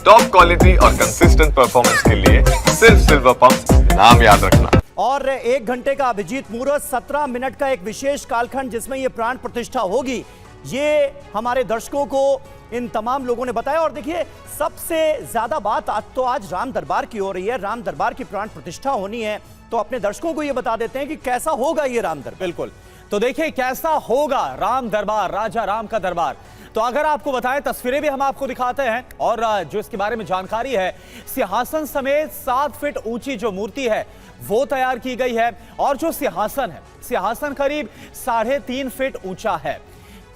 Top quality और consistent performance के लिए सिर्फ सिल्वर पंप नाम याद रखना। और 1 घंटे का अभिजीत मुहूर्त, 17 मिनट का एक विशेष कालखंड जिसमें ये प्राण प्रतिष्ठा होगी, ये हमारे दर्शकों को इन तमाम लोगों ने बताया। और देखिए, सबसे ज्यादा बात आज राम दरबार की हो रही है। राम दरबार की प्राण प्रतिष्ठा होनी है, तो अपने दर्शकों को ये बता देते हैं कि कैसा होगा ये राम दरबार। बिल्कुल, तो देखिए कैसा होगा राम दरबार, राजा राम का दरबार। तो अगर आपको बताएं, तस्वीरें भी हम आपको दिखाते हैं और जो इसके बारे में जानकारी है, सिंहासन समेत 7 फीट ऊंची जो मूर्ति है वो तैयार की गई है। और जो सिंहासन है, सिंहासन करीब 3.5 फीट ऊंचा है।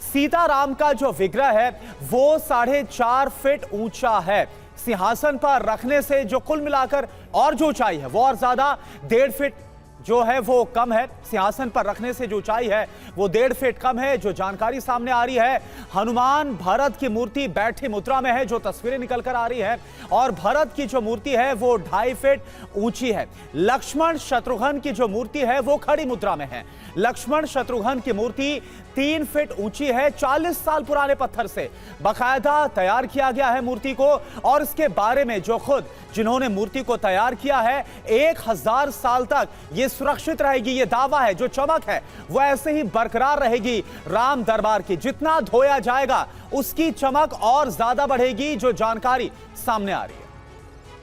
सीताराम का जो विग्रह है वो 4.5 फीट ऊंचा है। सिंहासन पर रखने से जो कुल मिलाकर और जो ऊंचाई है वो और ज्यादा 1.5 फीट जो है वो कम है। सिंहासन पर रखने से जो ऊंचाई है वो 1.5 फीट कम है। जो जानकारी सामने आ रही है, हनुमान भरत की मूर्ति बैठी मुद्रा में है, जो तस्वीरें निकल कर आ रही है। और भरत की जो मूर्ति है वो 2.5 फीट ऊंची है। लक्ष्मण शत्रुघ्न की जो मूर्ति है वो खड़ी मुद्रा में है। लक्ष्मण शत्रुघ्न की मूर्ति 3 फीट ऊंची है। 40 साल पुराने पत्थर से बाकायदा तैयार किया गया है मूर्ति को। और इसके बारे में जो खुद जिन्होंने मूर्ति को तैयार किया है, 1000 साल तक ये सुरक्षित रहेगी। ये दावा है, जो चमक है वो ऐसे ही बरकरार रहेगी राम दरबार की। जितना धोया जाएगा उसकी चमक और ज्यादा बढ़ेगी, जो जानकारी सामने आ रही है।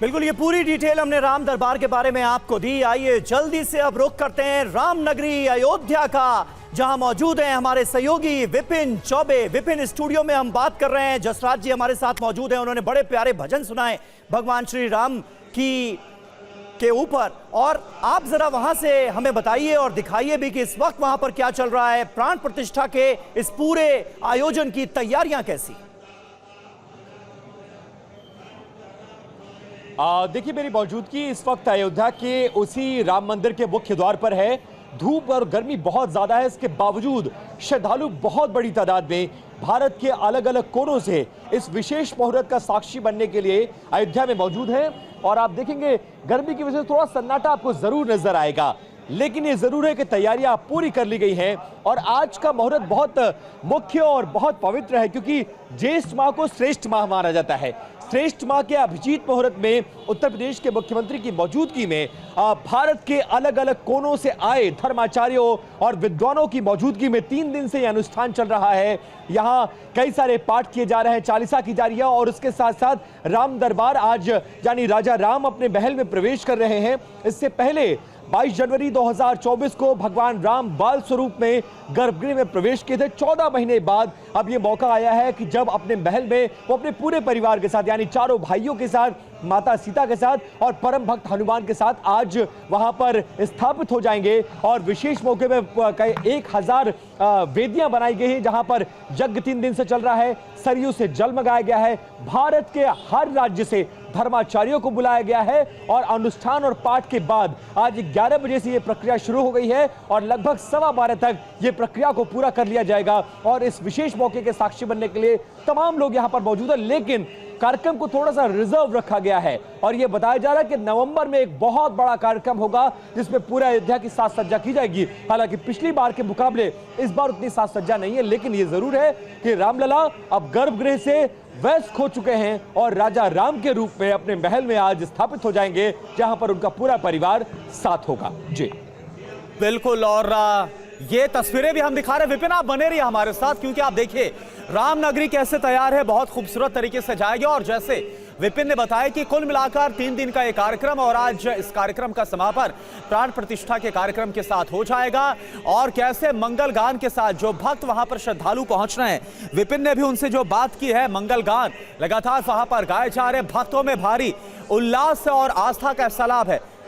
बिल्कुल, ये पूरी डिटेल हमने राम दरबार के बारे में आपको दी। आइए जल्दी से अब रुख करते हैं रामनगरी अयोध्या का, जहां मौजूद हैं हमारे सहयोगी विपिन चौबे। विपिन, स्टूडियो में हम बात कर रहे हैं, जसराज जी हमारे साथ मौजूद हैं। उन्होंने बड़े प्यारे भजन सुनाए भगवान श्री राम के ऊपर। और आप जरा वहां से हमें बताइए और दिखाइए भी कि इस वक्त वहां पर क्या चल रहा है। प्राण प्रतिष्ठा के इस पूरे आयोजन की तैयारियां कैसी? देखिए, मेरी मौजूदगी इस वक्त अयोध्या के उसी राम मंदिर के मुख्य द्वार पर है। धूप और गर्मी बहुत ज्यादा है, इसके बावजूद श्रद्धालु बहुत बड़ी तादाद में भारत के अलग अलग कोनों से इस विशेष मुहूर्त का साक्षी बनने के लिए अयोध्या में मौजूद हैं। और आप देखेंगे, गर्मी की वजह से थोड़ा सन्नाटा आपको जरूर नजर आएगा, लेकिन ये जरूर है कि तैयारियां पूरी कर ली गई हैं। और आज का मुहूर्त बहुत मुख्य और बहुत पवित्र है, क्योंकि ज्येष्ठ माह को श्रेष्ठ माह माना जाता है। श्रेष्ठ माह के अभिजीत मुहूर्त में उत्तर प्रदेश के मुख्यमंत्री की मौजूदगी में भारत के अलग अलग कोनों से आए धर्माचार्यों और विद्वानों की मौजूदगी में 3 दिन से यह अनुष्ठान चल रहा है। यहाँ कई सारे पाठ किए जा रहे हैं, चालीसा की जा रही है। और उसके साथ साथ राम दरबार आज यानी राजा राम अपने महल में प्रवेश कर रहे हैं। इससे पहले 22 जनवरी 2024 को भगवान राम बाल स्वरूप में गर्भगृह में प्रवेश किए थे। 14 महीने बाद अब यह मौका आया है कि जब अपने महल में वो अपने पूरे परिवार के साथ, यानी चारों भाइयों के साथ, माता सीता के साथ और परम भक्त हनुमान के साथ आज वहां पर स्थापित हो जाएंगे। और विशेष मौके में 1000 वेदियां बनाई गई हैं, जहां पर यज्ञ 3 दिन से चल रहा है। सरयू से जल मंगाया गया है। भारत के हर राज्य से धर्माचार्यों को बुलाया गया है। और अनुष्ठान और पाठ के बाद आज 11 बजे से यह प्रक्रिया शुरू हो गई है और लगभग 12:15 तक यह प्रक्रिया को पूरा कर लिया जाएगा। और इस विशेष मौके के साक्षी बनने के लिए तमाम लोग यहां पर मौजूद हैं, लेकिन कार्यक्रम को थोड़ा सा रिजर्व रखा गया है। और यह बताया जा रहा है कि नवंबर में एक बहुत बड़ा कार्यक्रम होगा, जिसमें पूरे अयोध्या की साज सज्जा की जाएगी। हालांकि पिछली बार के मुकाबले इस बार उतनी साज सज्जा नहीं है, लेकिन यह जरूर है कि रामलला अब गर्भगृह से वयस्क हो चुके हैं और राजा राम के रूप में अपने महल में आज स्थापित हो जाएंगे, जहां पर उनका पूरा परिवार साथ होगा। जी बिल्कुल, और ये तस्वीरें भी हम दिखा रहे हैं। विपिन, आप बने रहिए हमारे साथ, क्योंकि आप देखिए रामनगरी कैसे तैयार है, बहुत खूबसूरत तरीके से जाएगी। और जैसे विपिन ने बताया कि कुल मिलाकर 3 दिन का ये कार्यक्रम, और आज इस कार्यक्रम का समापन प्राण प्रतिष्ठा के कार्यक्रम के साथ हो जाएगा। और कैसे मंगल गान के साथ जो भक्त वहां पर श्रद्धालु पहुंच रहे हैं, विपिन ने भी उनसे जो बात की है, मंगल गान लगातार वहां पर गाए जा रहे हैं। भक्तों में भारी उल्लास और आस्था का सैलाब है।